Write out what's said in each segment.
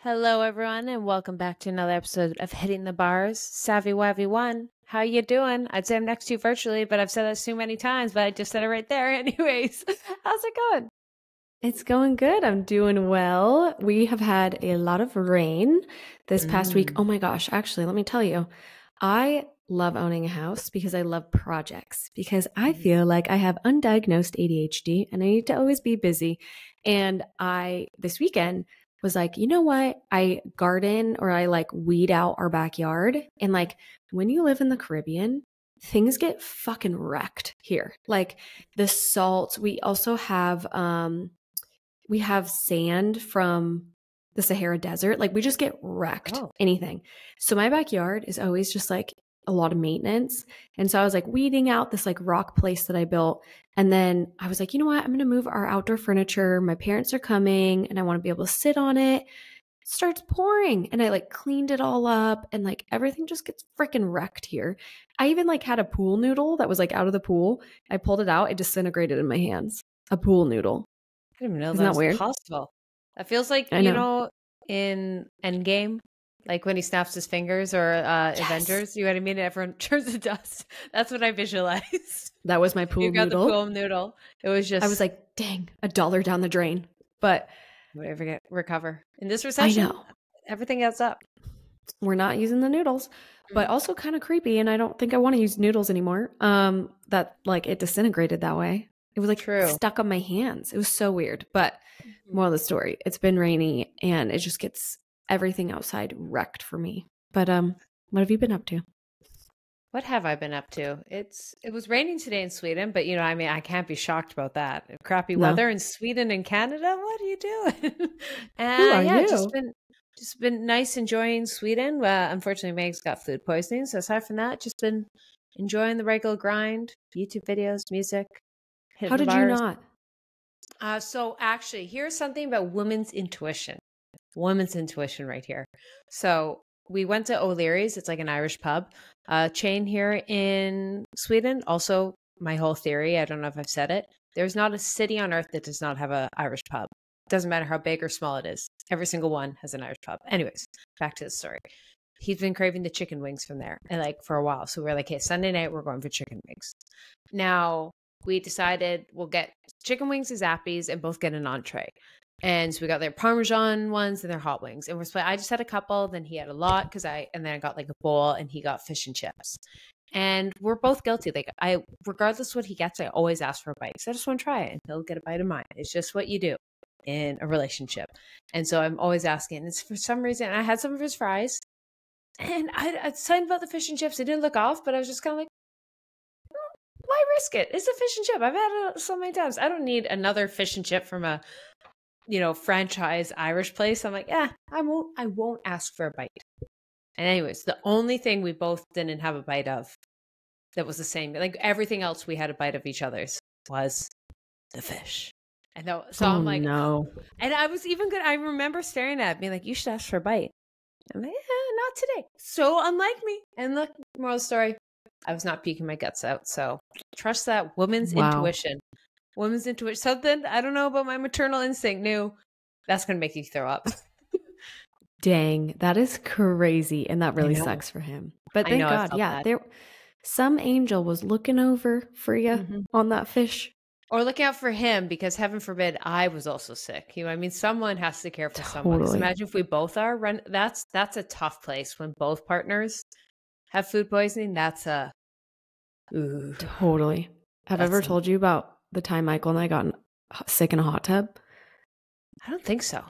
Hello, everyone, and welcome back to another episode of Hitting the Bars. Savvy Wavy One, how you doing? I'd say I'm next to you virtually, but I've said that too many times, but I just said it right there. Anyways, how's it going? It's going good. I'm doing well. We have had a lot of rain this past week. Oh my gosh. Actually, let me tell you, I love owning a house because I love projects, because I feel like I have undiagnosed ADHD and I need to always be busy. And this weekend was like, you know what? I garden or I like weed out our backyard. And like when you live in the Caribbean, things get fucking wrecked here. Like the salt, we have sand from the Sahara Desert. Like we just get wrecked, anything. So my backyard is always just like a lot of maintenance. And so I was like weeding out this like rock place that I built. And then I was like, you know what? I'm going to move our outdoor furniture. My parents are coming and I want to be able to sit on it. It starts pouring. And I like cleaned it all up and like everything just gets freaking wrecked here. I even like had a pool noodle that was like out of the pool. I pulled it out. It disintegrated in my hands. A pool noodle. I didn't even know Isn't that that was weird? possible. That feels like, I know. in Endgame, like when he snaps his fingers or Avengers, you know what I mean? Everyone turns to dust. That's what I visualized. That was my pool You got noodle. the pool noodle. It was just... I was like, dang, $1 down the drain. But whatever, recover. In this recession, I know. Everything adds up. We're not using the noodles, but also kind of creepy. And I don't think I want to use noodles anymore. That like it disintegrated that way. It was like stuck on my hands. It was so weird. But moral of the story, it's been rainy and it just gets everything outside wrecked for me. But what have you been up to? What have I been up to? It was raining today in Sweden, but I can't be shocked about that. Crappy weather in Sweden and Canada. What are you doing? Who are you? Just been nice enjoying Sweden. Unfortunately, Meg's got food poisoning, so aside from that, just been enjoying the regular grind, YouTube videos, music. How did you not? So actually, here's something about women's intuition. Women's intuition right here. So we went to O'Leary's. It's like an Irish pub chain here in Sweden. Also, my whole theory, I don't know if I've said it, there's not a city on earth that does not have an Irish pub. It doesn't matter how big or small it is. Every single one has an Irish pub. Anyways, back to the story. He's been craving the chicken wings from there and like for a while. So we're like, hey, Sunday night, we're going for chicken wings. Now, we decided we'll get chicken wings and Zappies and both get an entree. And so we got their Parmesan ones and their hot wings. And I just had a couple, then he had a lot and then I got like a bowl and he got fish and chips. And we're both guilty. Like regardless what he gets, I always ask for a bite. So I just want to try it and he'll get a bite of mine. It's just what you do in a relationship. And so I'm always asking. And for some reason, I had some of his fries and I signed about the fish and chips. It didn't look off, but I was just kind of like, why risk it? It's a fish and chip. I've had it so many times. I don't need another fish and chip from a, franchise Irish place. I'm like, I won't ask for a bite. And anyways, the only thing we both didn't have a bite of that was the same, like everything else we had a bite of each other's was the fish. And I'm like, no. And I was even good. I remember staring at it, being like, you should ask for a bite. I'm like, not today. So unlike me. And look, moral of the story, I was not peeking my guts out. So trust that woman's intuition. Woman's intuition. Something, I don't know about my maternal instinct, knew that's going to make you throw up. Dang, that is crazy. And that really sucks for him. But thank God, some angel was looking over for you on that fish. Or looking out for him because heaven forbid I was also sick. Someone has to care for someone. So imagine if we both are. That's a tough place when both partners have food poisoning. That's totally. Have I ever told you about the time Michael and I got sick in a hot tub? I don't think so.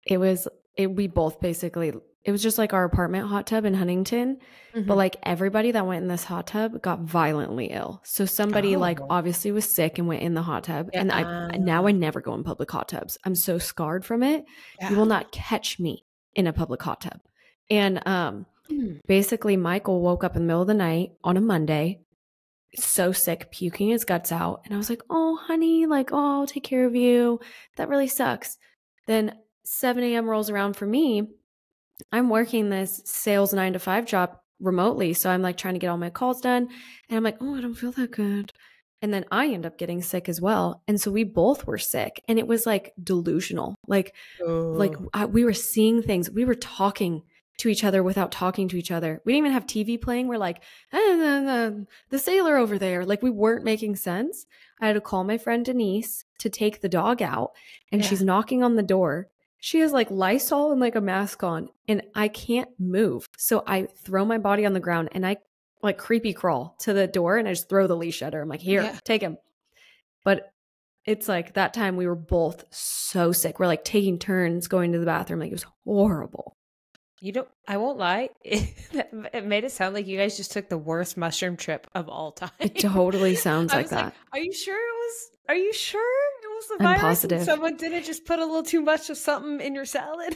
We both basically, it was just like our apartment hot tub in Huntington, but like everybody that went in this hot tub got violently ill. So somebody obviously was sick and went in the hot tub. And now I never go in public hot tubs. I'm so scarred from it. Yeah. You will not catch me in a public hot tub. And basically Michael woke up in the middle of the night on a Monday, so sick, puking his guts out. And I was like, oh, honey, I'll take care of you. That really sucks. Then 7 a.m. rolls around for me. I'm working this sales 9-to-5 job remotely. So I'm like trying to get all my calls done. And I'm like, oh, I don't feel that good. And then I end up getting sick as well. And so we both were sick, and it was like delusional. We were seeing things. We were talking to each other without talking to each other. We didn't even have TV playing. We're like, the sailor over there. Like, we weren't making sense. I had to call my friend Denise to take the dog out, and she's knocking on the door. She has like Lysol and like a mask on, and I can't move. So I throw my body on the ground, and I like creepy crawl to the door, and I just throw the leash at her. I'm like, here, take him. But it's like that time we were both so sick. We're like taking turns going to the bathroom. Like, it was horrible. I won't lie. It made it sound like you guys just took the worst mushroom trip of all time. It totally sounds like that. Are you sure it was the virus? I'm positive. And someone didn't just put a little too much of something in your salad?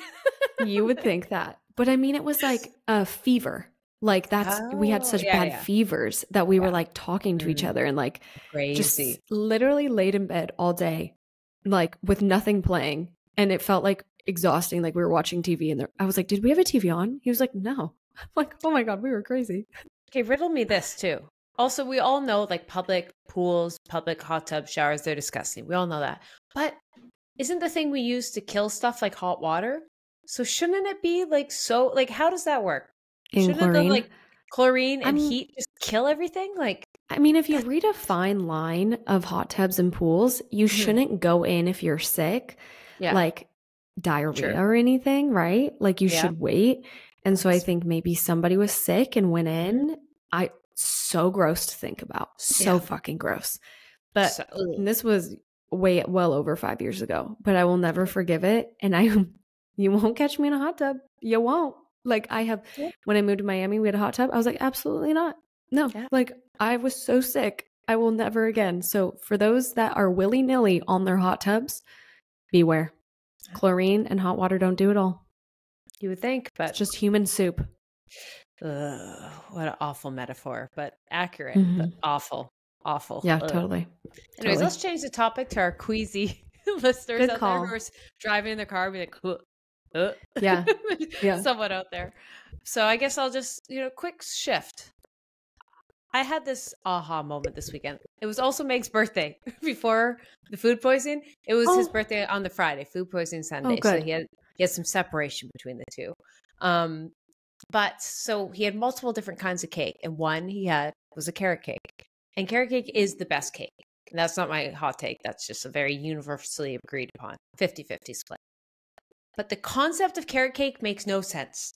You would think that. But I mean, it was like a fever. Like we had such bad fevers that we were like talking to each other and like crazy. Just literally laid in bed all day, like with nothing playing. And it felt like exhausting. Like we were watching TV, and I was like, did we have a TV on? He was like, no. I'm like, oh my God, we were crazy. Okay, riddle me this too. Also, we all know like public pools, public hot tub showers, they're disgusting. We all know that. But isn't the thing we use to kill stuff like hot water? So shouldn't it be like how does that work? In chlorine? Chlorine and heat just kill everything? Like, I mean, if you read a fine line of hot tubs and pools, you shouldn't go in if you're sick, like diarrhea or anything, right? Like you should wait. And so I think maybe somebody was sick and went in. So gross to think about. So fucking gross. But this was well over 5 years ago, but I will never forgive it. And you won't catch me in a hot tub. You won't. Like when I moved to Miami, we had a hot tub. I was like, absolutely not. No, like I was so sick. I will never again. So for those that are willy-nilly on their hot tubs, beware. Chlorine and hot water don't do it all. You would think, but it's just human soup. What an awful metaphor, but accurate, but awful. Yeah, totally. Anyways, let's change the topic to our queasy listeners out there who are driving in their car and be like, yeah. Someone out there. So I guess I'll just, quick shift. I had this aha moment this weekend. It was also Meg's birthday before the food poisoning. It was his birthday on the Friday, food poisoning Sunday. So he had some separation between the two. But so he had multiple different kinds of cake, and one he had was a carrot cake. And carrot cake is the best cake. And that's not my hot take. That's just a very universally agreed upon 50-50 split. But the concept of carrot cake makes no sense.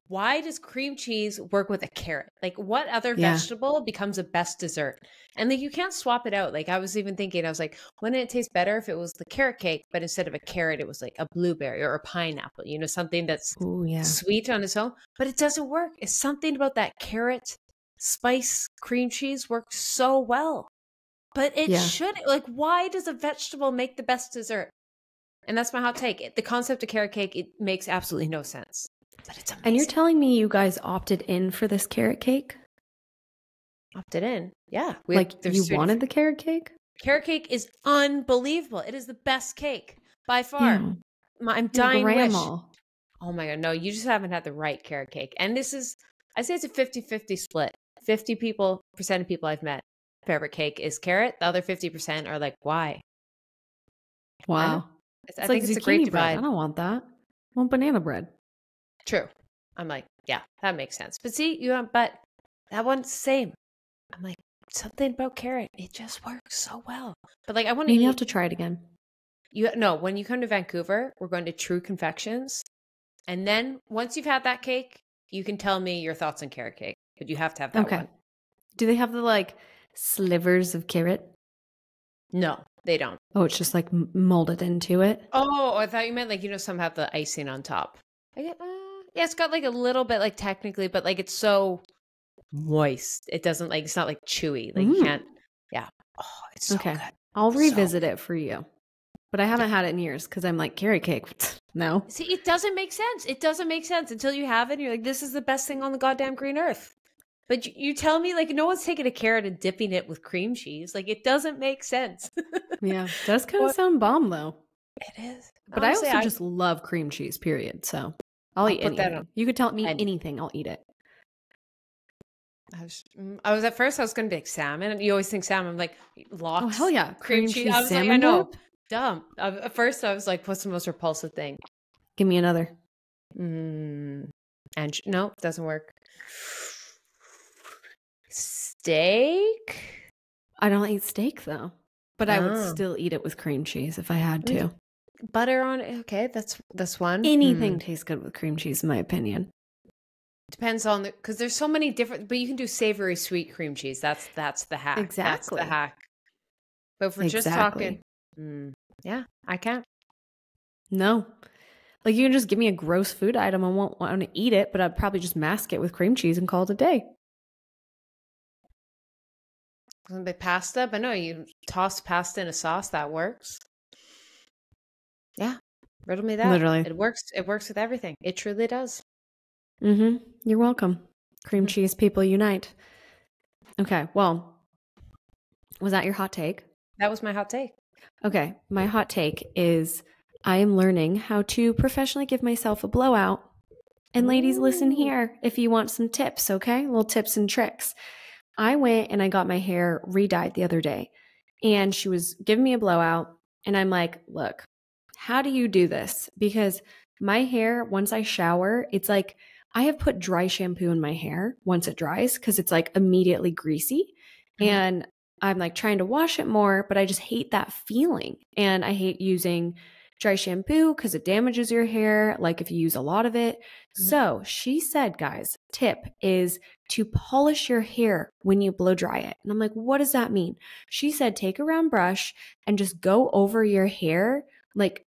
Why does cream cheese work with a carrot? Like, what other vegetable becomes a best dessert? And like, you can't swap it out. Like, I was even thinking, I was like, wouldn't it taste better if it was the carrot cake, but instead of a carrot, it was like a blueberry or a pineapple, something that's sweet on its own, but it doesn't work. It's something about that carrot spice cream cheese works so well, but it shouldn't. Like, why does a vegetable make the best dessert? And that's my hot take. The concept of carrot cake, it makes absolutely no sense. But it's amazing. And you're telling me you guys opted in for this carrot cake? Opted in? Yeah. You wanted the carrot cake? Carrot cake is unbelievable. It is the best cake by far. Yeah. I'm dying wish. Oh my God. No, you just haven't had the right carrot cake. And I say it's a 50-50 split. 50% of people I've met, favorite cake is carrot. The other 50% are like, why? Wow. I think it's a great divide. I don't want that. I want banana bread. True. I'm like, yeah, that makes sense. But see, but that one's the same. I'm like, something about carrot, it just works so well. But like, I want to Maybe you have to try it again. When you come to Vancouver, we're going to True Confections. And then once you've had that cake, you can tell me your thoughts on carrot cake. But you have to have that one. Do they have the like slivers of carrot? No, they don't. Oh, it's just like molded into it? Oh, I thought you meant like, some have the icing on top. Yeah, it's got like a little bit like technically, but like it's so moist. It doesn't like, it's not like chewy. Like you can't, Oh, it's so good. I'll revisit it for you. But I haven't had it in years because I'm like, carrot cake, no. See, it doesn't make sense. It doesn't make sense until you have it and you're like, this is the best thing on the goddamn green earth. But you tell me like no one's taking a carrot and dipping it with cream cheese. Like it doesn't make sense. Yeah, it does kind of sound bomb though. It is. But honestly, I also just love cream cheese, period. So I'll eat anything. You could tell me anything, I'll eat it. I was at first, I was going to be like salmon. You always think salmon. I'm like, lox. Oh, hell yeah. Cream cheese. I was like, I salmon know. dip? Dumb. At first, I was like, what's the most repulsive thing? Give me another. And no, doesn't work. Steak? I don't eat steak though, but I would still eat it with cream cheese if I had to. Butter on it. Okay, that's one. Anything tastes good with cream cheese, in my opinion. Depends on because there's so many different, but you can do savory sweet cream cheese. That's the hack. Exactly. That's the hack. But if we're just talking, yeah, I can't. No. Like you can just give me a gross food item. I won't want to eat it, but I'd probably just mask it with cream cheese and call it a day. By pasta, but no, you toss pasta in a sauce, that works. Yeah, riddle me that. Literally. It works. It works with everything. It truly does. You're welcome. Cream cheese people unite. Okay, well, was that your hot take? That was my hot take. Okay, my hot take is I am learning how to professionally give myself a blowout. And ladies, listen here if you want some tips, okay? Little tips and tricks. I went and I got my hair re-dyed the other day, and she was giving me a blowout, and I'm like, look, how do you do this? Because my hair, once I shower, it's like I have put dry shampoo in my hair once it dries because it's like immediately greasy. And I'm like trying to wash it more, but I just hate that feeling. And I hate using dry shampoo because it damages your hair, like if you use a lot of it. So she said, guys, tip is to polish your hair when you blow dry it. And I'm like, what does that mean? She said, take a round brush and just go over your hair like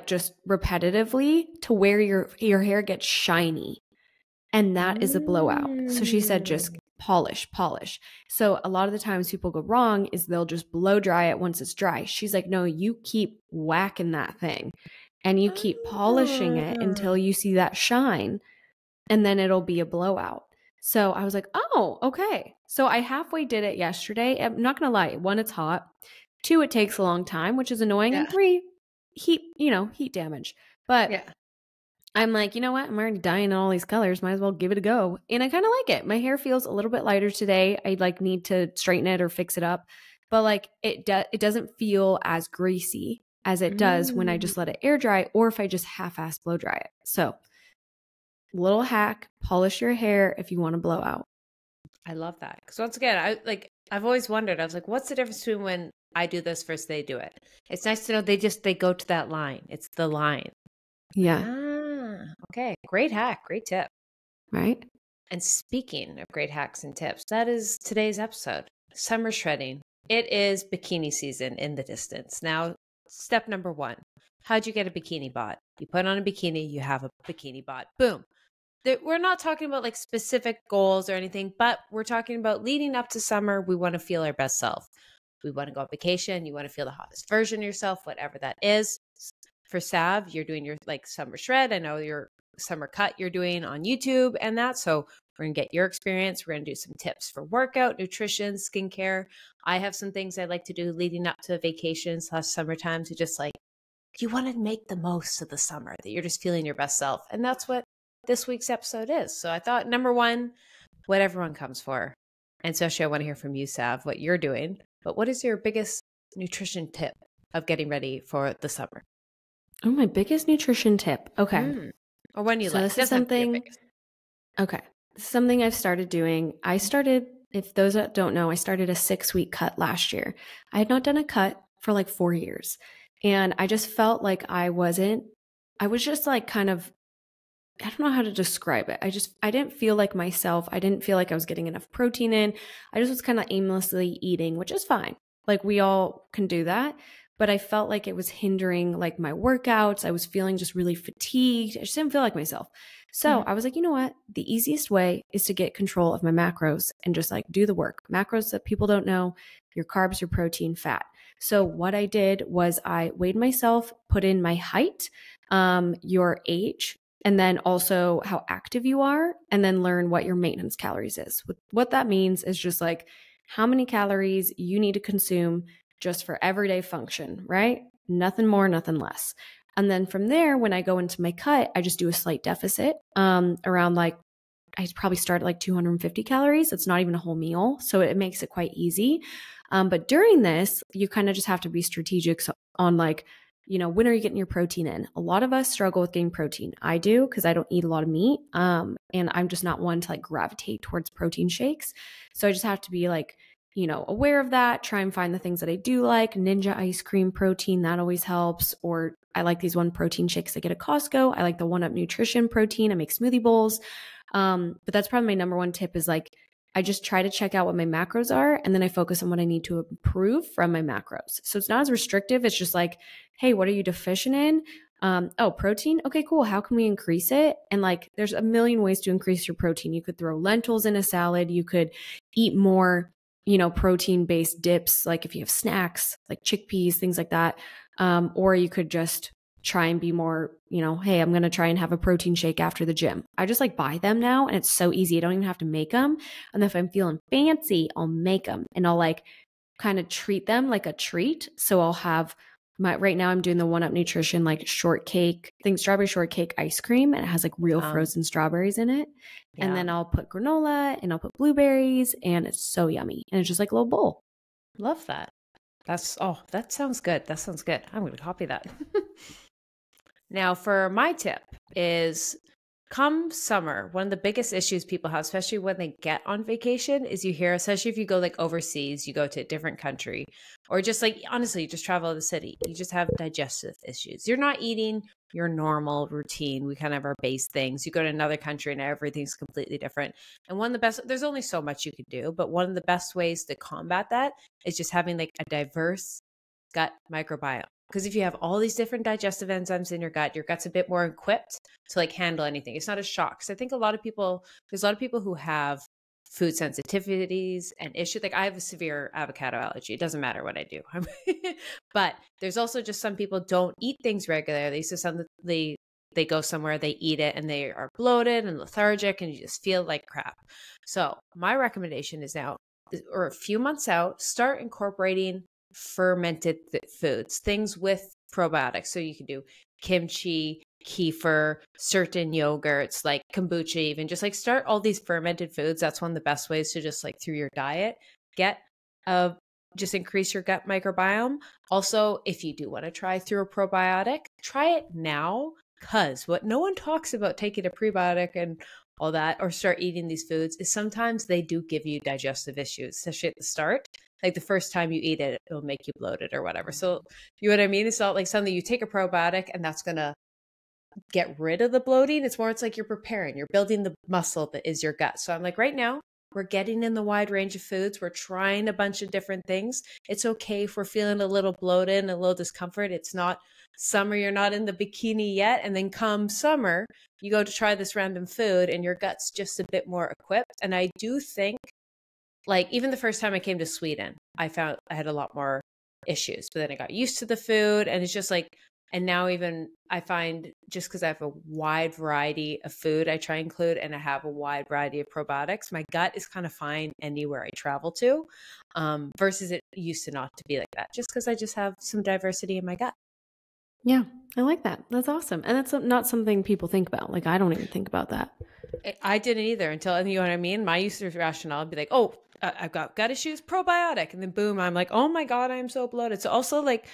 just repetitively to where your hair gets shiny. And that is a blowout. So she said, just polish. So a lot of the times people go wrong is they'll just blow dry it once it's dry. She's like, no, you keep whacking that thing and you keep polishing it until you see that shine, and then it'll be a blowout. So I was like, oh, okay. So I halfway did it yesterday. I'm not going to lie. 1, it's hot. 2, it takes a long time, which is annoying. And 3, heat damage. But I'm like, you know what? I'm already dyeing in all these colors. Might as well give it a go. And I kind of like it. My hair feels a little bit lighter today. I like need to straighten it or fix it up. But like it doesn't feel as greasy as it does when I just let it air dry or if I just half-ass blow dry it. So little hack, polish your hair if you want to blow out. I love that. Because once again, I've always wondered, I was like, what's the difference between when I do this versus they do it? It's nice to know they go to that line. It's the line. Yeah. Okay. Great hack. Great tip. Right. And speaking of great hacks and tips, that is today's episode. Summer shredding. It is bikini season in the distance. Now, step number 1. How'd you get a bikini bot? You put on a bikini, you have a bikini bot. Boom. We're not talking about like specific goals or anything, but we're talking about leading up to summer. We want to feel our best self. We want to go on vacation. You want to feel the hottest version of yourself, whatever that is. For Sav, you're doing your like summer shred. I know your summer cut you're doing on YouTube and that. So we're going to get your experience. We're going to do some tips for workout, nutrition, skincare. I have some things I like to do leading up to vacations last summertime to just like, you want to make the most of the summer, that you're just feeling your best self. And that's what this week's episode is. So I thought, number 1, what everyone comes for. And especially I want to hear from you, Sav, what you're doing. But what is your biggest nutrition tip of getting ready for the summer? Oh, my biggest nutrition tip. Okay. Or when you so like. This is something. Okay. This is something I've started doing. If those that don't know, I started a 6-week cut last year. I had not done a cut for like 4 years. And I just felt like I was just like kind of, I don't know how to describe it. I didn't feel like myself. I didn't feel like I was getting enough protein in. I just was kind of aimlessly eating, which is fine. Like we all can do that. But I felt like it was hindering like my workouts. I was feeling just really fatigued. I just didn't feel like myself. So I was like, you know what? The easiest way is to get control of my macros and just like do the work. Macros that people don't know, your carbs, your protein, fat. So what I did was I weighed myself, put in my height, your age, and then also how active you are, and then learn what your maintenance calories is. What that means is just like how many calories you need to consume just for everyday function, right? Nothing more, nothing less. And then from there, when I go into my cut, I just do a slight deficit around like I probably start at like 250 calories. It's not even a whole meal. So it makes it quite easy. But during this, you kind of just have to be strategic on like, when are you getting your protein in? A lot of us struggle with getting protein. I do because I don't eat a lot of meat. And I'm just not one to like gravitate towards protein shakes. So I just have to be like, aware of that, try and find the things that I do like. Ninja ice cream protein, that always helps. Or I like these one protein shakes I get at Costco. I like the 1UP Nutrition protein. I make smoothie bowls. But that's probably my number one tip is like, I just try to check out what my macros are, and then I focus on what I need to improve from my macros. So it's not as restrictive. It's just like, hey, what are you deficient in? Protein. Okay, cool. How can we increase it? And like, there's a million ways to increase your protein. You could throw lentils in a salad. You could eat more, protein-based dips. Like if you have snacks, like chickpeas, things like that. Or you could just try and be more, hey, I'm going to try and have a protein shake after the gym. I just like buy them now and it's so easy. I don't even have to make them. And if I'm feeling fancy, I'll make them and I'll like kind of treat them like a treat. So I'll have right now I'm doing the 1UP Nutrition, like shortcake thing, strawberry shortcake ice cream. And it has like real frozen strawberries in it. Yeah. And then I'll put granola and I'll put blueberries and it's so yummy. And it's just like a little bowl. Love that. That sounds good. That sounds good. I'm going to copy that. Now, for my tip is come summer, one of the biggest issues people have, especially when they get on vacation, is you hear, especially if you go like overseas, you go to a different country, or just like, honestly, you just travel to the city, you just have digestive issues. You're not eating your normal routine. We kind of have our base things. You go to another country and everything's completely different. And one of the best, there's only so much you can do, but one of the best ways to combat that is just having like a diverse gut microbiome. Because if you have all these different digestive enzymes in your gut's a bit more equipped to like handle anything. It's not a shock. Because I think there's a lot of people who have food sensitivities and issues. Like I have a severe avocado allergy. It doesn't matter what I do. But there's also just some people don't eat things regularly. So they go somewhere, they eat it, and they are bloated and lethargic, and you just feel like crap. So my recommendation is now, or a few months out, start incorporating fermented foods, things with probiotics. So you can do kimchi, kefir, certain yogurts, like kombucha, even just like start all these fermented foods. That's one of the best ways to just like through your diet, just increase your gut microbiome. Also, if you do want to try through a probiotic, try it now, because what no one talks about taking a prebiotic and all that, or start eating these foods, is sometimes they do give you digestive issues, especially at the start. Like the first time you eat it, it'll make you bloated or whatever. So you know what I mean? It's not like something you take a probiotic and that's going to get rid of the bloating. It's more, it's like you're preparing, you're building the muscle that is your gut. So I'm like, right now, we're getting in the wide range of foods. We're trying a bunch of different things. It's okay if we're feeling a little bloated and a little discomfort. It's not summer, you're not in the bikini yet. And then come summer, you go to try this random food and your gut's just a bit more equipped. And I do think, like, even the first time I came to Sweden, I found I had a lot more issues, but then I got used to the food, and it's just like, and now even I find, just because I have a wide variety of food I try and include, and I have a wide variety of probiotics, my gut is kind of fine anywhere I travel to, versus it used to not to be like that, just because I just have some diversity in my gut. Yeah, I like that. That's awesome. And that's not something people think about. Like, I don't even think about that. I didn't either until, you know what I mean? My usage rationale would be like, oh, I've got gut issues, probiotic. And then boom, I'm like, oh my God, I'm so bloated. So also, like,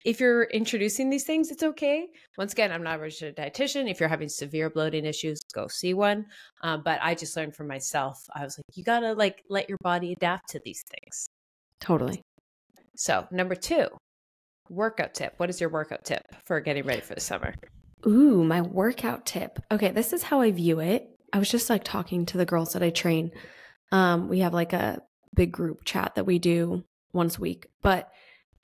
if you're introducing these things, it's okay. Once again, I'm not a registered dietitian. If you're having severe bloating issues, go see one. But I just learned from myself. I was like, you got to like let your body adapt to these things. Totally. So number 2, workout tip. What is your workout tip for getting ready for the summer? Ooh, my workout tip. Okay, this is how I view it. I was just like talking to the girls that I train. We have like a big group chat that we do once a week, but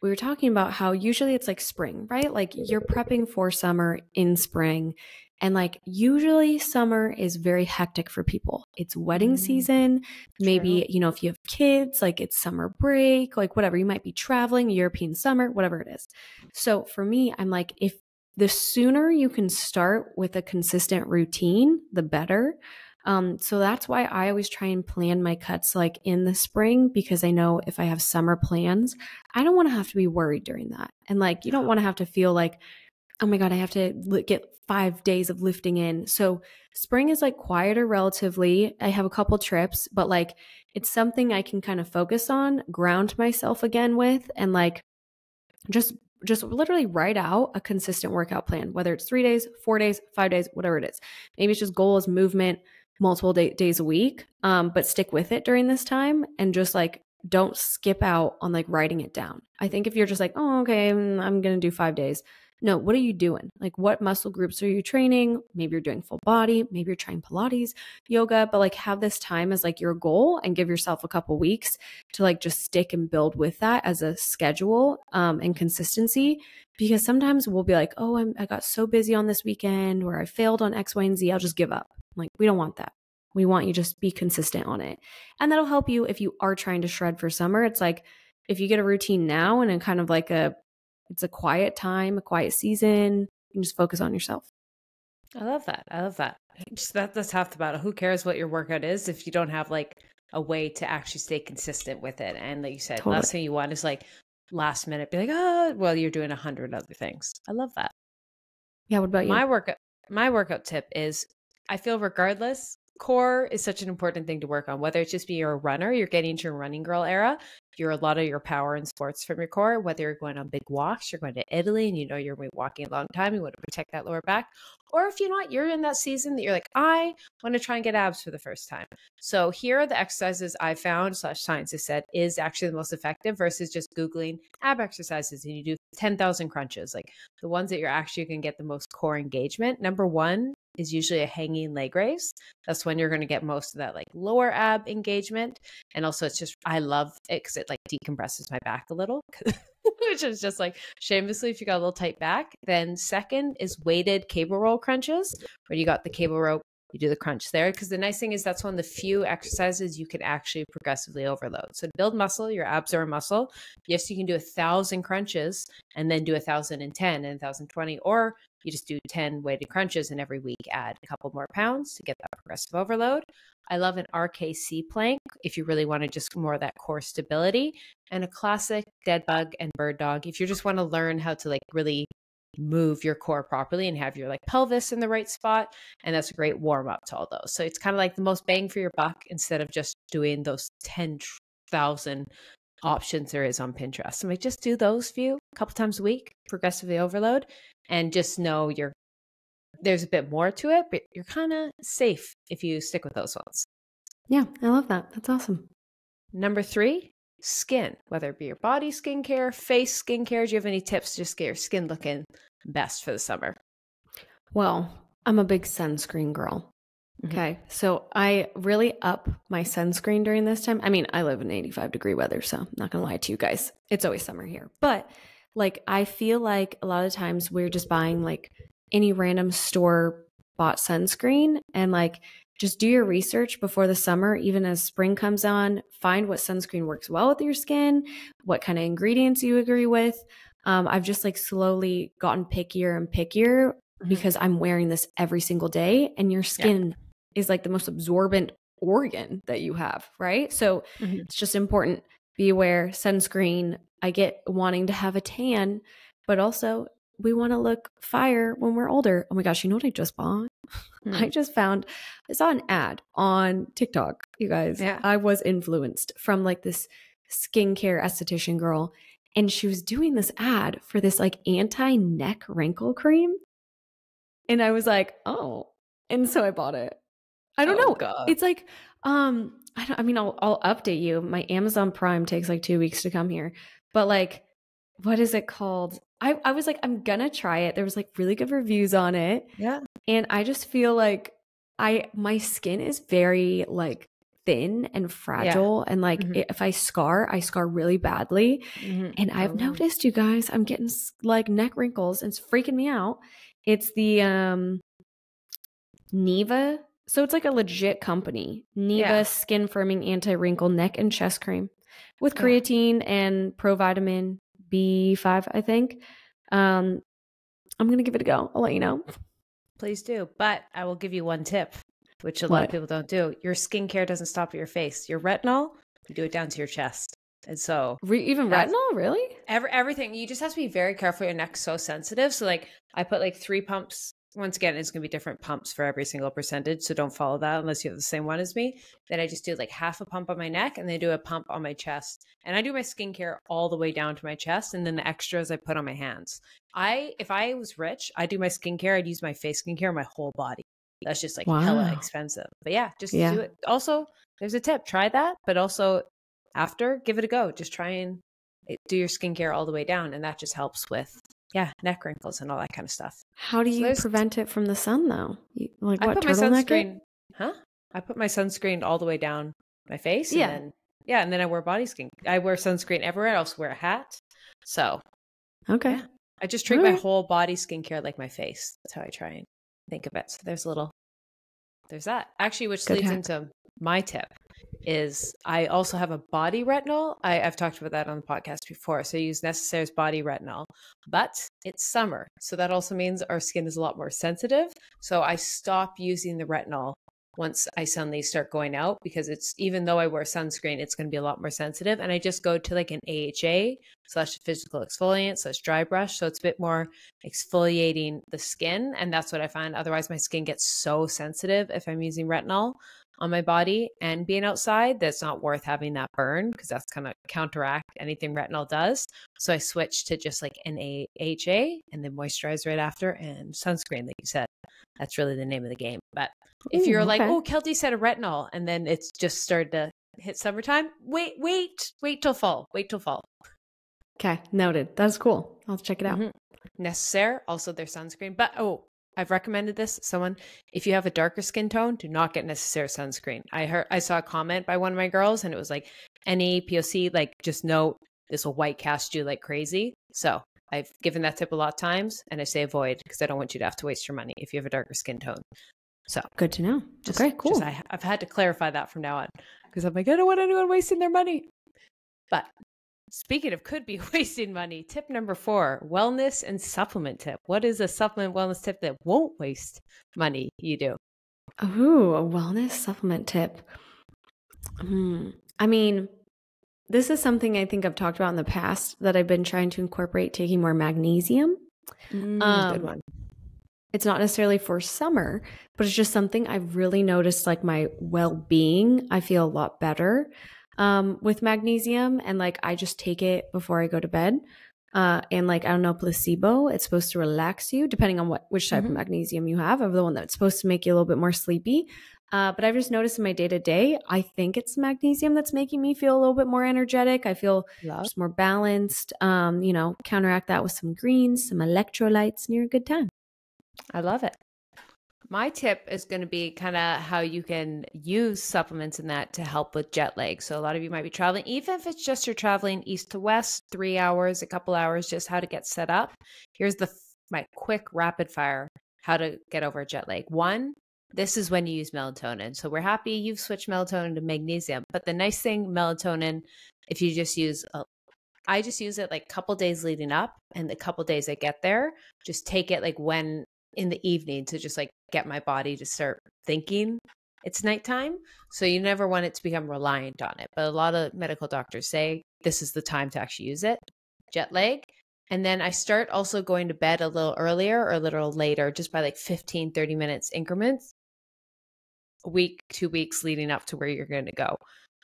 we were talking about how usually it's like spring, right? Like you're prepping for summer in spring, and like usually summer is very hectic for people. It's wedding season. Maybe, you know, if you have kids, like it's summer break, like whatever, you might be traveling, European summer, whatever it is. So for me, I'm like, if the sooner you can start with a consistent routine, the better. So that's why I always try and plan my cuts like in the spring, because I know if I have summer plans, I don't want to have to be worried during that. And like, you don't want to have to feel like, oh my God, I have to get 5 days of lifting in. So spring is like quieter relatively. I have a couple trips, but like it's something I can kind of focus on, ground myself again with, and like just literally write out a consistent workout plan, whether it's 3 days, 4 days, 5 days, whatever it is. Maybe it's just goal is movement multiple days a week, but stick with it during this time and just like don't skip out on like writing it down. I think if you're just like, oh, okay, I'm going to do 5 days. No, what are you doing? Like what muscle groups are you training? Maybe you're doing full body, maybe you're trying Pilates, yoga, but like have this time as like your goal and give yourself a couple weeks to like just stick and build with that as a schedule and consistency. Because sometimes we'll be like, oh, I got so busy on this weekend or I failed on X, Y, and Z. I'll just give up. Like we don't want that. We want you to just be consistent on it. And that'll help you if you are trying to shred for summer. It's like if you get a routine now and kind of like it's a quiet time, a quiet season, you can just focus on yourself. I love that. I love that. Just that's half the battle. Who cares what your workout is if you don't have like a way to actually stay consistent with it? And like you said, Totally. last thing you want is like last minute be like, oh, well, you're doing 100 other things. I love that. Yeah. What about you? My workout tip is I feel regardless, core is such an important thing to work on, whether it's just be you're a runner, you're getting into your running girl era, you're a lot of your power and sports from your core, whether you're going on big walks, you're going to Italy and you know you're walking a long time, you want to protect that lower back, or if you're not, you're in that season that you're like, I want to try and get abs for the first time. So here are the exercises I found / science has said is actually the most effective versus just Googling ab exercises and you do 10,000 crunches, like the ones that you're actually going to get the most core engagement. Number one is usually a hanging leg raise. That's when you're going to get most of that like lower ab engagement. And also it's just, I love it because it like decompresses my back a little, which is just like shamelessly if you got a little tight back. Then second is weighted cable roll crunches, where you got the cable rope, you do the crunch there. Because the nice thing is that's one of the few exercises you can actually progressively overload. So to build muscle, your abs are a muscle. Yes, you can do 1,000 crunches and then do 1,010 and 1,020, or you just do 10 weighted crunches and every week add a couple more pounds to get that progressive overload. I love an RKC plank if you really want to just more of that core stability, and a classic dead bug and bird dog if you just want to learn how to like really move your core properly and have your like pelvis in the right spot. And that's a great warm up to all those. So it's kind of like the most bang for your buck instead of just doing those 10,000 options there is on Pinterest. I'm like, just do those few a couple times a week, progressively overload, and just know there's a bit more to it, but you're kind of safe if you stick with those ones. Yeah, I love that. That's awesome. Number 3, skin, whether it be your body skincare, face skincare. Do you have any tips to just get your skin looking best for the summer? Well, I'm a big sunscreen girl. Okay. So I really up my sunscreen during this time. I mean, I live in 85-degree weather, so I'm not going to lie to you guys. It's always summer here. But like, I feel like a lot of times we're just buying like any random store bought sunscreen, and like just do your research before the summer, even as spring comes on. Find what sunscreen works well with your skin, what kind of ingredients you agree with. I've just like slowly gotten pickier and pickier because I'm wearing this every single day, and your skin is like the most absorbent organ that you have, right? So it's just important. Be aware, sunscreen. I get wanting to have a tan, but also we want to look fire when we're older. Oh my gosh, you know what I just bought? I saw an ad on TikTok, you guys. Yeah. I was influenced from like this skincare esthetician girl, and she was doing this ad for this like anti-neck wrinkle cream. And I was like, oh. And so I bought it. I don't know. God. It's like, I'll update you. My Amazon Prime takes like 2 weeks to come here. But like, what is it called? I was like, I'm gonna try it. There was like really good reviews on it. Yeah. And I just feel like my skin is very like thin and fragile. And like if I scar really badly. And I've noticed, you guys, I'm getting like neck wrinkles, and it's freaking me out. It's the Neva. So it's like a legit company. Neva Skin Firming Anti-Wrinkle Neck and Chest Cream with creatine and provitamin B5, I think. I'm going to give it a go. I'll let you know. Please do. But I will give you one tip, which a lot of people don't do. Your skincare doesn't stop at your face. Your retinol, you do it down to your chest. And so even retinol, really? Everything. You just have to be very careful. Your neck's so sensitive. So like I put like 3 pumps. Once again, it's going to be different pumps for every single percentage. So don't follow that unless you have the same one as me. Then I just do like half a pump on my neck and then do a pump on my chest. And I do my skincare all the way down to my chest. And then the extras I put on my hands. If I was rich, I'd do my skincare. I'd use my face skincare on my whole body. That's just like hella expensive. But yeah, just do it. Also, there's a tip. Try that. But also after, give it a go. Just try and do your skincare all the way down. And that just helps with neck wrinkles and all that kind of stuff. How do you prevent it from the sun though? Like I what, put my sunscreen, I put my sunscreen all the way down my face. And then I wear body skin. I wear sunscreen everywhere. I also wear a hat. So, okay. I just treat my whole body skincare like my face. That's how I try and think of it. So there's that. Actually, which leads into my tip is I also have a body retinol. I've talked about that on the podcast before. So I use Necessaire's body retinol, but it's summer. So that also means our skin is a lot more sensitive. So I stop using the retinol once I suddenly start going out because even though I wear sunscreen, it's going to be a lot more sensitive. And I just go to like an AHA / physical exfoliant / dry brush. So it's a bit more exfoliating the skin. And that's what I find. Otherwise my skin gets so sensitive if I'm using retinol on my body and being outside, that's not worth having that burn because that's kind of counteract anything retinol does. So I switched to just like an AHA and then moisturize right after and sunscreen, like you said. That's really the name of the game. But if you're like, oh, Keltie said a retinol, and then it's just started to hit summertime, wait till fall. Wait till fall. Okay, noted. That's cool. I'll check it out. Necessaire, also their sunscreen. But I've recommended this. Someone, if you have a darker skin tone, do not get Necessaire sunscreen. I saw a comment by one of my girls and it was like, any POC, like just note this will white cast you like crazy. So I've given that tip a lot of times and I say avoid because I don't want you to have to waste your money if you have a darker skin tone. So good to know. Okay, cool. I've had to clarify that from now on because I'm like, I don't want anyone wasting their money. But speaking of could be wasting money, tip number 4, wellness and supplement tip. What is a supplement wellness tip that won't waste money you do? Ooh, a wellness supplement tip. I mean, this is something I think I've talked about in the past that I've been trying to incorporate, taking more magnesium. Good one. It's not necessarily for summer, but it's just something I've really noticed, like my well-being. I feel a lot better with magnesium, and like I just take it before I go to bed. And like, I don't know, placebo, it's supposed to relax you depending on which type of magnesium you have. I have the one that's supposed to make you a little bit more sleepy. But I've just noticed in my day-to-day, I think it's magnesium that's making me feel a little bit more energetic. I feel just more balanced. Counteract that with some greens, some electrolytes, and you're a good time. I love it. My tip is going to be kind of how you can use supplements in that to help with jet lag. So a lot of you might be traveling, even if it's just you're traveling east to west, 3 hours, a couple hours, just how to get set up. Here's my quick rapid fire, how to get over jet lag. 1, this is when you use melatonin. So we're happy you've switched melatonin to magnesium. But the nice thing, melatonin, if you just use I just use it like a couple days leading up, and the couple days I get there, just take it like when in the evening to just like get my body to start thinking it's nighttime. So you never want it to become reliant on it. But a lot of medical doctors say this is the time to actually use it, jet lag. And then I start also going to bed a little earlier or a little later, just by like 15, 30 minutes increments, a week, 2 weeks leading up to where you're going to go.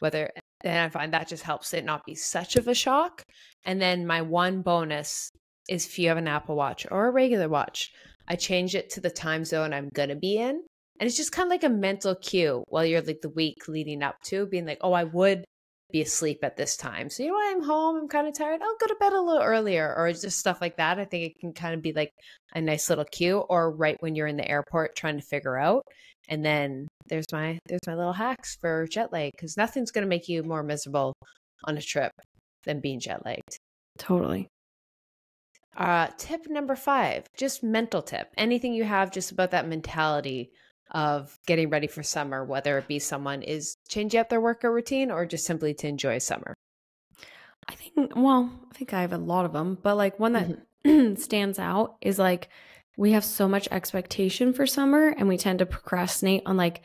And I find that just helps it not be such of a shock. And then my one bonus is if you have an Apple Watch or a regular watch, I change it to the time zone I'm going to be in. And it's just kind of like a mental cue while you're like the week leading up to being like, oh, I would be asleep at this time. So, I'm home, I'm kind of tired. I'll go to bed a little earlier, or just stuff like that. I think it can kind of be like a nice little cue, or right when you're in the airport trying to figure out. And then there's my little hacks for jet lag, because nothing's going to make you more miserable on a trip than being jet lagged. Totally. Tip number 5, just mental tip. Anything you have just about that mentality of getting ready for summer, whether it be someone is changing up their workout routine or just simply to enjoy summer. I think I have a lot of them, but like one that stands out is like, we have so much expectation for summer and we tend to procrastinate on like,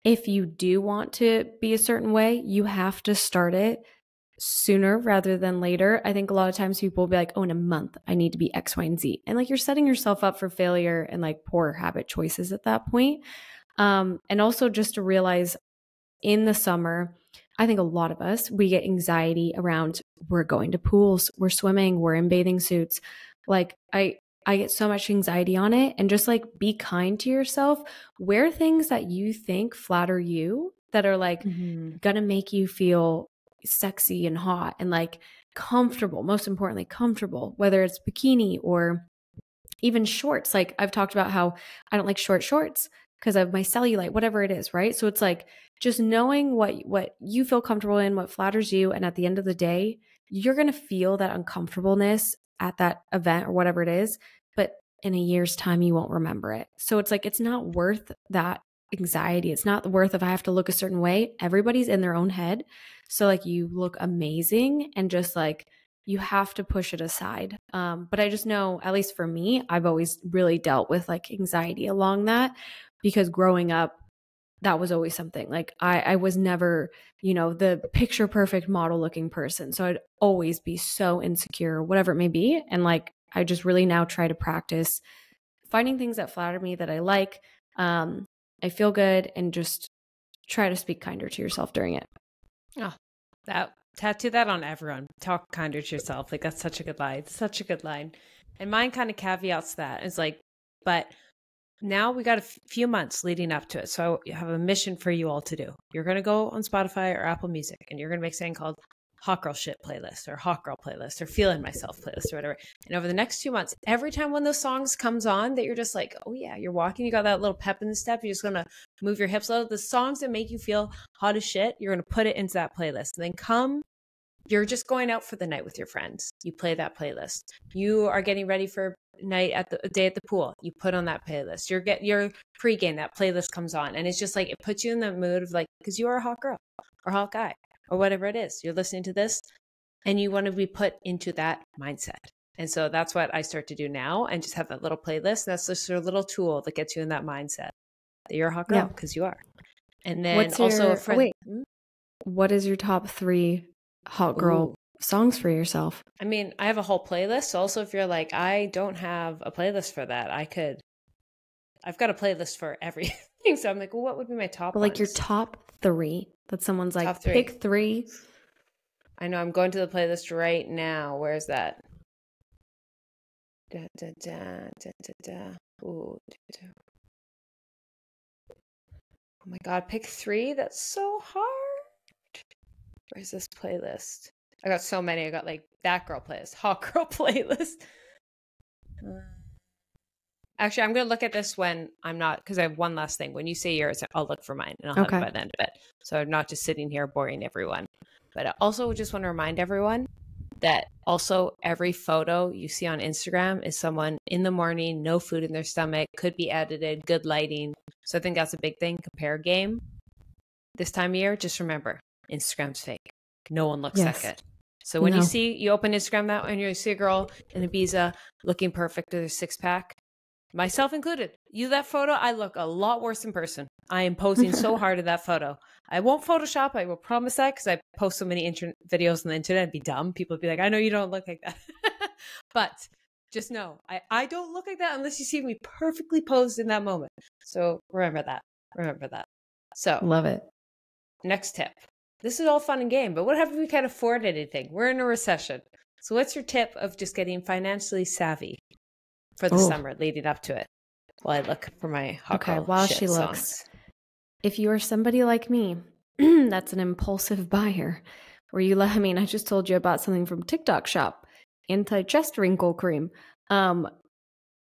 if you do want to be a certain way, you have to start it sooner rather than later. I think a lot of times people will be like, oh, in a month, I need to be X, Y, and Z. And like you're setting yourself up for failure and like poor habit choices at that point. And also just to realize in the summer, I think a lot of us, we get anxiety around we're going to pools, we're swimming, we're in bathing suits. Like I get so much anxiety on it. And just like be kind to yourself. Wear things that you think flatter you, that are like gonna make you feel sexy and hot and like comfortable, most importantly, comfortable, whether it's bikini or even shorts. Like I've talked about how I don't like short shorts because of my cellulite, whatever it is, right? So it's like just knowing what you feel comfortable in, what flatters you. And at the end of the day, you're going to feel that uncomfortableness at that event or whatever it is. But in a year's time, you won't remember it. So it's like, it's not worth that anxiety. It's not worth if I have to look a certain way. Everybody's in their own head. So like you look amazing and just like, you have to push it aside. But I just know, at least for me, I've always really dealt with like anxiety along that, because growing up, that was always something. Like I was never, the picture perfect model looking person. So I'd always be so insecure, whatever it may be. And like, I just really now try to practice finding things that flatter me, that I like. I feel good, and just try to speak kinder to yourself during it. Oh, tattoo that on everyone. Talk kinder to yourself. Like that's such a good line. Such a good line. And mine kind of caveats that. It's like, but now we got a few months leading up to it. So I have a mission for you all to do. You're going to go on Spotify or Apple Music, and you're going to make something called Hot Girl Shit playlist or Hot Girl playlist or Feeling Myself playlist or whatever. And over the next 2 months, every time one of those songs comes on that you're just like, oh yeah, you're walking, you got that little pep in the step, you're just going to move your hips a little. The songs that make you feel hot as shit, you're going to put it into that playlist. And then you're just going out for the night with your friends. You play that playlist. You are getting ready for night at the day at the pool. You put on that playlist. Your pregame, that playlist comes on. And it's just like, it puts you in the mood of like, because you are a hot girl or hot guy or whatever it is. You're listening to this and you want to be put into that mindset. And so that's what I start to do now, and just have that little playlist. And that's just a little tool that gets you in that mindset that you're a hot girl, because you are. And then also a friend. What is your top 3 hot girl songs for yourself? I mean, I have a whole playlist. Also, if you're like, I don't have a playlist for that, I've got a playlist for everything. So I'm like, well, what would be my top But like your top 3 that someone's like, pick 3. I know, I'm going to the playlist right now. Where's that? Da, da, da, da, da, da. Ooh, da, da. Oh my God, pick 3? That's so hard. Where's this playlist? I got so many. I got like that girl playlist, hot girl playlist. Actually, I'm going to look at this when I'm not, because I have one last thing. When you say yours, I'll look for mine and I'll have it by the end of it. So I'm not just sitting here boring everyone. But I also just want to remind everyone that also every photo you see on Instagram is someone in the morning, no food in their stomach, could be edited, good lighting. So I think that's a big thing. Compare game. This time of year, just remember, Instagram's fake. No one looks that good. So when you open Instagram that and you see a girl in Ibiza looking perfect with her 6-pack, myself included, that photo, I look a lot worse in person. I am posing so hard in that photo. I won't Photoshop. I will promise that, because I post so many videos on the internet. It'd be dumb. People would be like, I know you don't look like that. But just know, I don't look like that unless you see me perfectly posed in that moment. So remember that. Remember that. So love it. Next tip. This is all fun and game, but what if we can't afford anything? We're in a recession. So what's your tip of just getting financially savvy for the summer leading up to it? While I look for my hot girl while shit she songs. Looks. If you are somebody like me, that's an impulsive buyer, where I just told you about something from TikTok Shop, anti-chest wrinkle cream.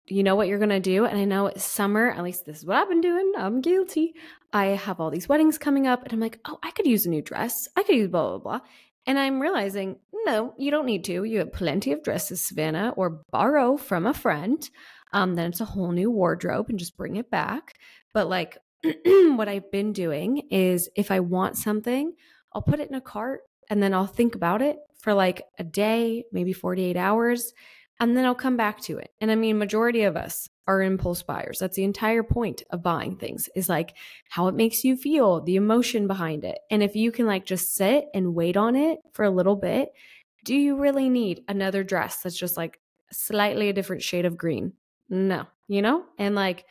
You know what you're going to do? And I know it's summer, at least this is what I've been doing. I'm guilty. I have all these weddings coming up and I'm like, oh, I could use a new dress. I could use blah, blah, blah. And I'm realizing, no, you don't need to. You have plenty of dresses, Savannah, or borrow from a friend. Then it's a whole new wardrobe and just bring it back. But like what I've been doing is if I want something, I'll put it in a cart and then I'll think about it for like a day, maybe 48 hours. and then I'll come back to it. And I mean, majority of us are impulse buyers. That's the entire point of buying things, is like how it makes you feel, the emotion behind it. And if you can like just sit and wait on it for a little bit, do you really need another dress that's just like slightly a different shade of green? No, you know? And like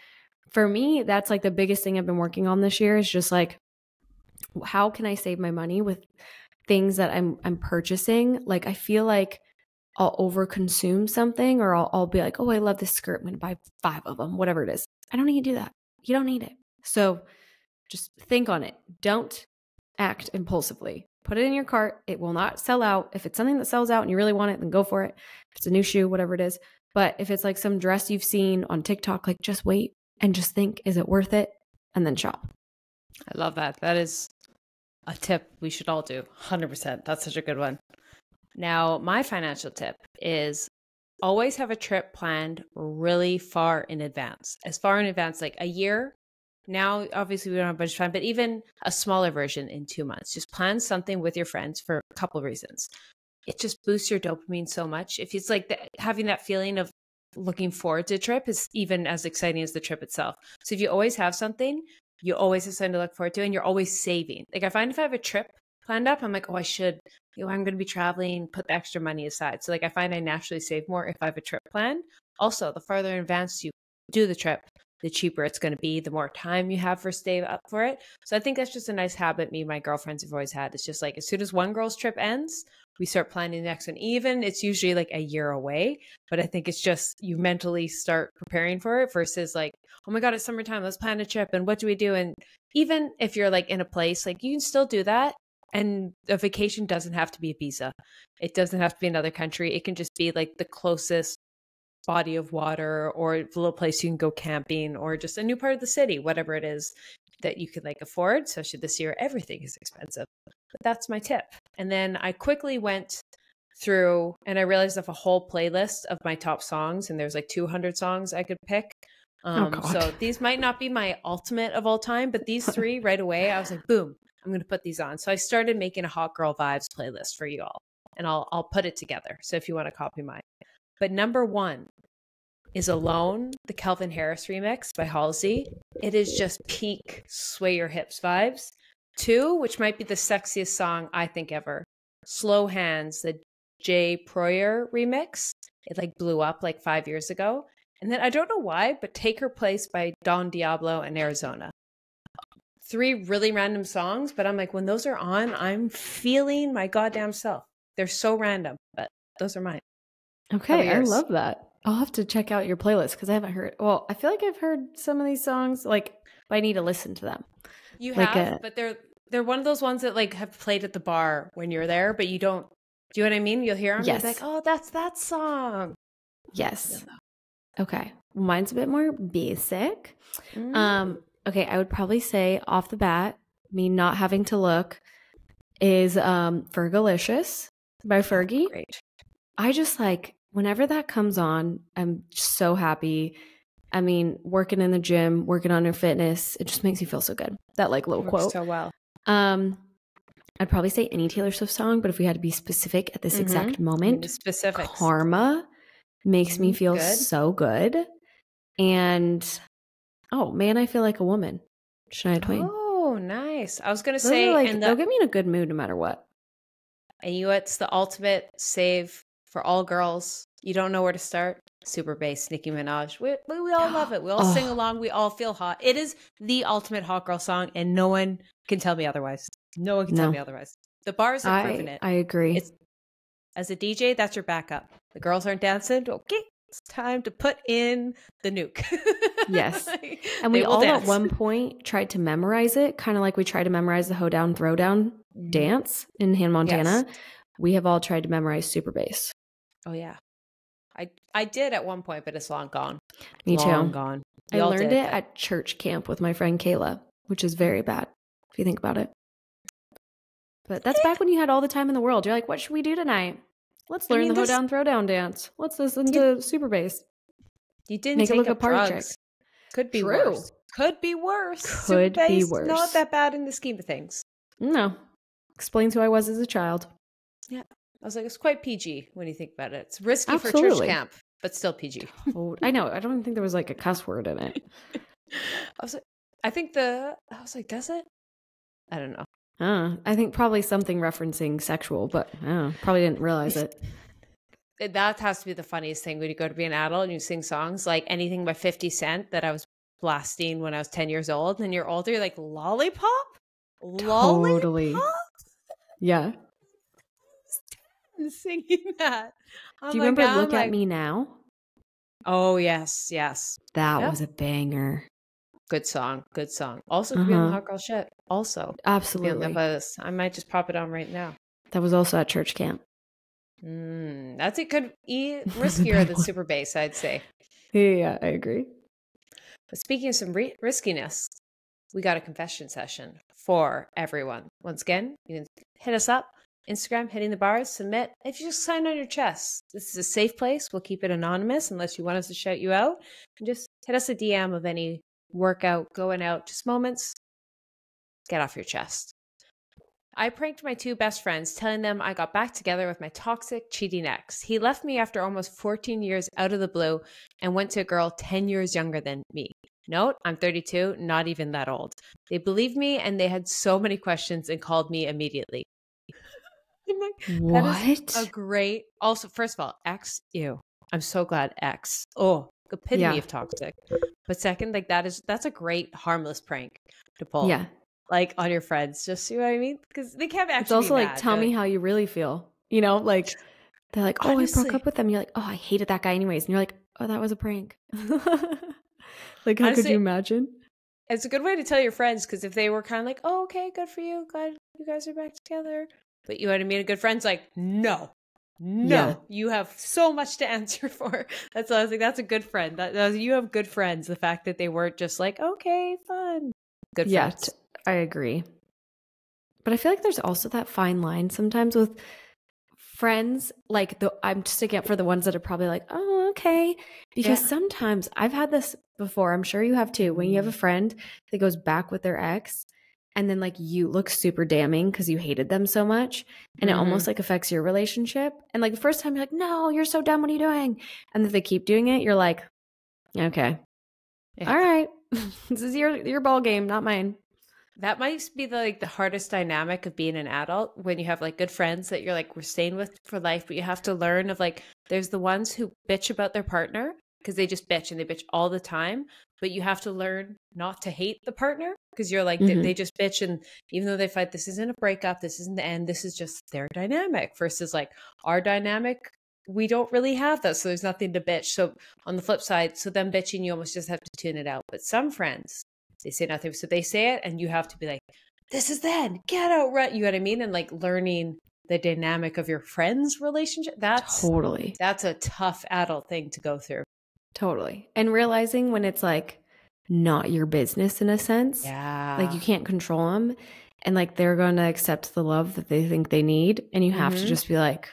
for me, that's like the biggest thing I've been working on this year, is just like, how can I save my money with things that I'm purchasing? Like I feel like I'll overconsume something, or I'll be like, oh, I love this skirt, I'm gonna buy 5 of them, whatever it is. I don't need to do that. You don't need it. So just think on it. Don't act impulsively. Put it in your cart. It will not sell out. If it's something that sells out and you really want it, then go for it. If it's a new shoe, whatever it is. But if it's like some dress you've seen on TikTok, like just wait and just think, is it worth it? And then shop. I love that. That is a tip we should all do. 100%. That's such a good one. Now, my financial tip is always have a trip planned really far in advance. As far in advance, like a year. Now, obviously, we don't have a bunch of time, but even a smaller version in 2 months. Just plan something with your friends for a couple of reasons. It just boosts your dopamine so much. If it's like having that feeling of looking forward to a trip is even as exciting as the trip itself. So if you always have something, you always have something to look forward to, and you're always saving. Like I find if I have a trip planned up, I'm like, oh, I should, I'm going to be traveling, put the extra money aside. So like I find I naturally save more if I have a trip planned. Also, the farther in advance you do the trip, the cheaper it's going to be, the more time you have for stay up for it. So I think that's just a nice habit me and my girlfriends have always had. It's just like as soon as one girl's trip ends, we start planning the next one. Even it's usually like a year away, but I think it's just you mentally start preparing for it versus like, oh my God, it's summertime, let's plan a trip. And what do we do? And even if you're like in a place, like you can still do that. And a vacation doesn't have to be Ibiza. It doesn't have to be another country. It can just be like the closest body of water or a little place you can go camping or just a new part of the city, whatever it is that you could like afford. Especially this year, everything is expensive. But that's my tip. And then I quickly went through and I realized I have a whole playlist of my top songs, and there's like 200 songs I could pick. So these might not be my ultimate of all time, but these 3 right away, I was like, boom, I'm going to put these on. So I started making a Hot Girl Vibes playlist for you all, and I'll put it together. So if you want to copy mine. But number 1 is Alone, the Calvin Harris remix by Halsey. It is just peak sway your hips vibes. 2, which might be the sexiest song I think ever, Slow Hands, the Jay Proyer remix. It like blew up like 5 years ago. And then I don't know why, but Take Her Place by Don Diablo and Arizona. 3 really random songs, but I'm like, when those are on, I'm feeling my goddamn self. They're so random, but those are mine. Okay, I love that. I'll have to check out your playlist because I haven't heard. Well, I feel like I've heard some of these songs, like, but I need to listen to them. You have, but they're one of those ones that like have played at the bar when you're there, but you don't. Do you know what I mean? You'll hear them. Yes. You're like, oh, that's that song. Yes. Okay. Mine's a bit more basic. Okay, I would probably say off the bat, me not having to look, is Fergalicious by Fergie. Great. I just like, whenever that comes on, I'm just so happy. I mean, working in the gym, working on your fitness, it just makes you feel so good. That like little quote. So well. I'd probably say any Taylor Swift song, but if we had to be specific at this exact moment, specific Karma makes me feel so good. And oh man, I feel like a woman. Shania Twain. Oh, nice. I was gonna say, like, they'll get me in a good mood no matter what. And it's the ultimate save for all girls. You don't know where to start. Super bass, Nicki Minaj. We all love it. We all sing along. We all feel hot. It is the ultimate hot girl song, and no one can tell me otherwise. No one can tell me otherwise. The bars have proven it. I agree. As a DJ, that's your backup. The girls aren't dancing. Okay, it's time to put in the nuke. Yes. And we all dance. At one point tried to memorize it, kind of like we tried to memorize the Hoedown Throwdown dance in Hannah Montana. Yes. We have all tried to memorize Super Bass. Oh, yeah. I did at one point, but it's long gone. Me long too. Gone. I learned it at church camp with my friend Kayla, which is very bad if you think about it. But that's back when you had all the time in the world. You're like, what should we do tonight? Let's learn the Hoedown Throwdown dance. Let's listen to Super Bass. You didn't take up drugs. Could be worse. Could be worse. Not that bad in the scheme of things. No. Explains who I was as a child. Yeah. I was like, it's quite PG when you think about it. It's risky for Absolutely. church camp, but still PG. Oh, I know. I don't think there was like a cuss word in it. I was like, does it? I don't know. I think probably something referencing sexual, but probably didn't realize it. That has to be the funniest thing when you go to be an adult and you sing songs like anything by 50 Cent that I was blasting when I was 10 years old, and you're older, you're like, lollipop? Totally. Lollipop? Yeah. Singing that. Do you remember Look at Me Now? Oh, yes. That was a banger. Good song. Also could be on the Hot Girl Shit. Also. Absolutely. I might just pop it on right now. That was also at church camp. That's it. Could be riskier than Super Bass, I'd say. Yeah, I agree. But speaking of some riskiness, we got a confession session for everyone. Once again, you can hit us up. Instagram, Hitting the Bars, submit. If you just sign on your chest, this is a safe place. We'll keep it anonymous unless you want us to shout you out. And just hit us a DM of any workout, going out, just moments. Get off your chest. I pranked my 2 best friends, telling them I got back together with my toxic, cheating ex. He left me after almost 14 years out of the blue and went to a girl 10 years younger than me. Note, I'm 32, not even that old. They believed me and they had so many questions and called me immediately. I'm like, what? That is a great. Also, first of all, ex, ew. I'm so glad ex. Oh, epitome of toxic. But second, like that's a great harmless prank to pull. Yeah. Like on your friends, just see what I mean? Because they can't actually. It's also be like, tell me how you really feel. You know, like they're like, oh, honestly, I broke up with them. You're like, oh, I hated that guy anyways. And you're like, oh, that was a prank. Like, how could you imagine? It's a good way to tell your friends, because if they were kind of like, oh, okay, good for you. Glad you guys are back together. But you know what I mean? A good friend's like, no, you have so much to answer for. That's what I was like, that's a good friend. You have good friends. The fact that they weren't just like, okay, fun. Good friends. I agree. But I feel like there's also that fine line sometimes with friends. Like I'm just sticking up for the ones that are probably like, oh, okay. Because sometimes I've had this before. I'm sure you have too. When you have a friend that goes back with their ex, and then like you look super damning because you hated them so much, and it almost like affects your relationship. And like the first time you're like, no, you're so dumb. What are you doing? And if they keep doing it, you're like, okay, all right, this is your ball game, not mine. That might be the hardest dynamic of being an adult, when you have like good friends that you're like, we're staying with for life, but you have to learn of like, there's the ones who bitch about their partner because they just bitch and they bitch all the time. But you have to learn not to hate the partner, because you're like, they just bitch. And even though they fight, this isn't a breakup, this isn't the end, this is just their dynamic versus like our dynamic. We don't really have that. So there's nothing to bitch. So on the flip side, so them bitching, you almost just have to tune it out. But some friends, they say nothing. So they say it and you have to be like, this is then, get out, right? You know what I mean? And like learning the dynamic of your friends' relationship. That's a tough adult thing to go through. Totally. And realizing when it's like not your business in a sense. Yeah. Like you can't control them, and like they're going to accept the love that they think they need. And you have to just be like,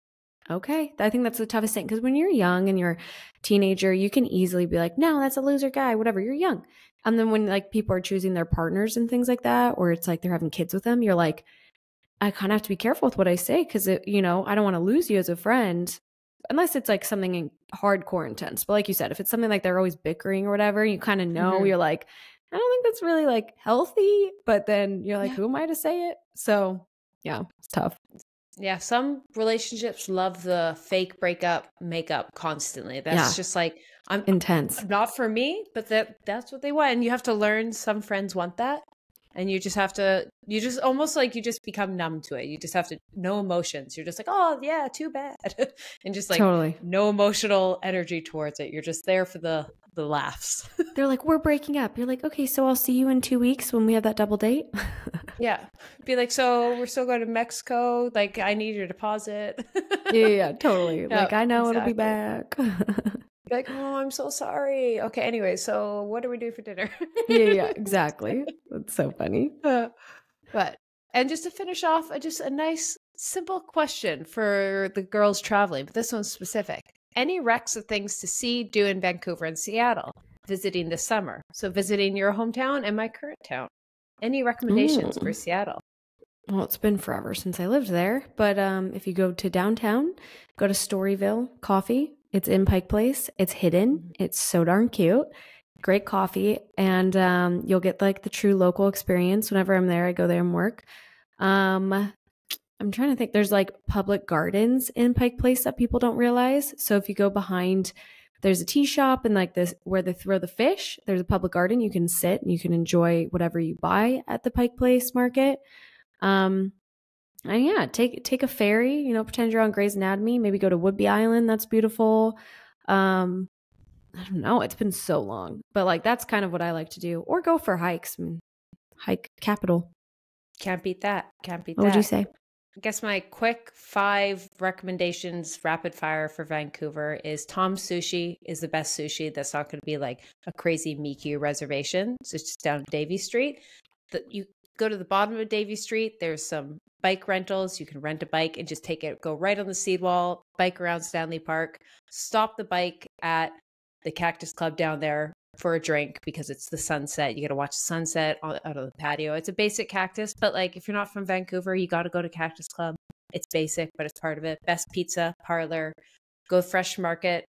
okay. I think that's the toughest thing. Because when you're young and you're a teenager, you can easily be like, no, that's a loser guy, whatever. You're young. And then when like people are choosing their partners and things like that, or it's like they're having kids with them, you're like, I kind of have to be careful with what I say, because I don't want to lose you as a friend, unless it's like something hardcore intense. But like you said, if it's something like they're always bickering or whatever, you kind of know, you're like, I don't think that's really like healthy. But then you're like, who am I to say it? So yeah, it's tough. Yeah, some relationships love the fake breakup, makeup constantly. That's just like, I'm intense. Not for me, but that's what they want. And you have to learn, some friends want that. And you just have to, you just almost like, you just become numb to it. You just have to, no emotions. You're just like, oh yeah, too bad. And just like no emotional energy towards it. You're just there for the laughs. They're like, we're breaking up. You're like, okay, so I'll see you in 2 weeks when we have that double date. Yeah. Be like, so we're still going to Mexico. Like, I need your deposit. Yeah, totally. Like, I know it'll be back. Be like, oh, I'm so sorry. Okay, anyway, so what do we do for dinner? Yeah, exactly. That's so funny. And just to finish off, just a nice, simple question for the girls traveling, but this one's specific. Any recs of things to see, do in Vancouver and Seattle, visiting this summer? So visiting your hometown and my current town. Any recommendations for Seattle? Well, it's been forever since I lived there. But if you go to downtown, go to Storyville Coffee. It's in Pike Place. It's hidden. It's so darn cute. Great coffee. And you'll get like the true local experience. Whenever I'm there, I go there and work. I'm trying to think. There's like public gardens in Pike Place that people don't realize. So if you go behind, there's a tea shop and like this where they throw the fish. There's a public garden. You can sit and you can enjoy whatever you buy at the Pike Place market. And yeah, take a ferry, you know, pretend you're on Grey's Anatomy, maybe go to Woodby Island. That's beautiful. I don't know. It's been so long, but like, that's kind of what I like to do, or go for hikes. I mean, hike capital. Can't beat that. Can't beat that. What would you say? I guess my quick 5 recommendations, rapid fire for Vancouver, is Tom's Sushi is the best sushi. That's not going to be like a crazy Miku reservation. So it's just down Davie Street. You go to the bottom of Davie Street. There's some bike rentals. You can rent a bike and just take it, go right on the seawall, bike around Stanley Park, stop the bike at the Cactus Club down there for a drink because it's the sunset. You got to watch the sunset out of the patio. It's a basic Cactus, but like if you're not from Vancouver, you got to go to Cactus Club. It's basic, but it's part of it. Best pizza parlor. Go Fresh Market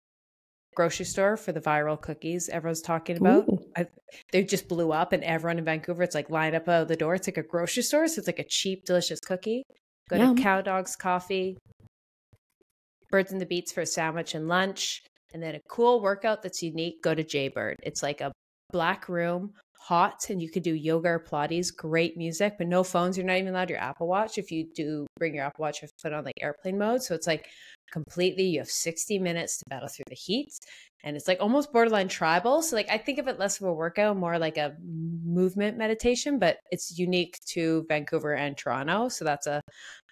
grocery store for the viral cookies everyone's talking about. They just blew up, and everyone in Vancouver, it's like lined up out of the door. It's like a grocery store, so it's like a cheap, delicious cookie. Go to Cow Dog's Coffee. Birds and the Beats for a sandwich and lunch. And then a cool workout that's unique, go to Jaybird. It's like a black room, hot, and you could do yoga or Pilates, great music, but no phones. You're not even allowed your Apple Watch. If you do bring your Apple Watch, you have to put it on like airplane mode. So it's like completely, you have 60 minutes to battle through the heat. And it's like almost borderline tribal. So like I think of it less of a workout, more like a movement meditation, but it's unique to Vancouver and Toronto. So that's a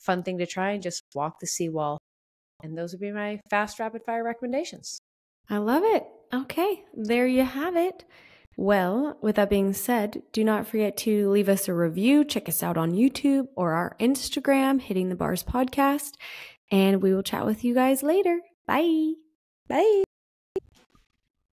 fun thing to try, and just walk the seawall. And those would be my fast rapid fire recommendations. I love it. Okay, there you have it. Well, with that being said, do not forget to leave us a review. Check us out on YouTube or our Instagram, Hitting the Bars Podcast. And we will chat with you guys later. Bye. Bye.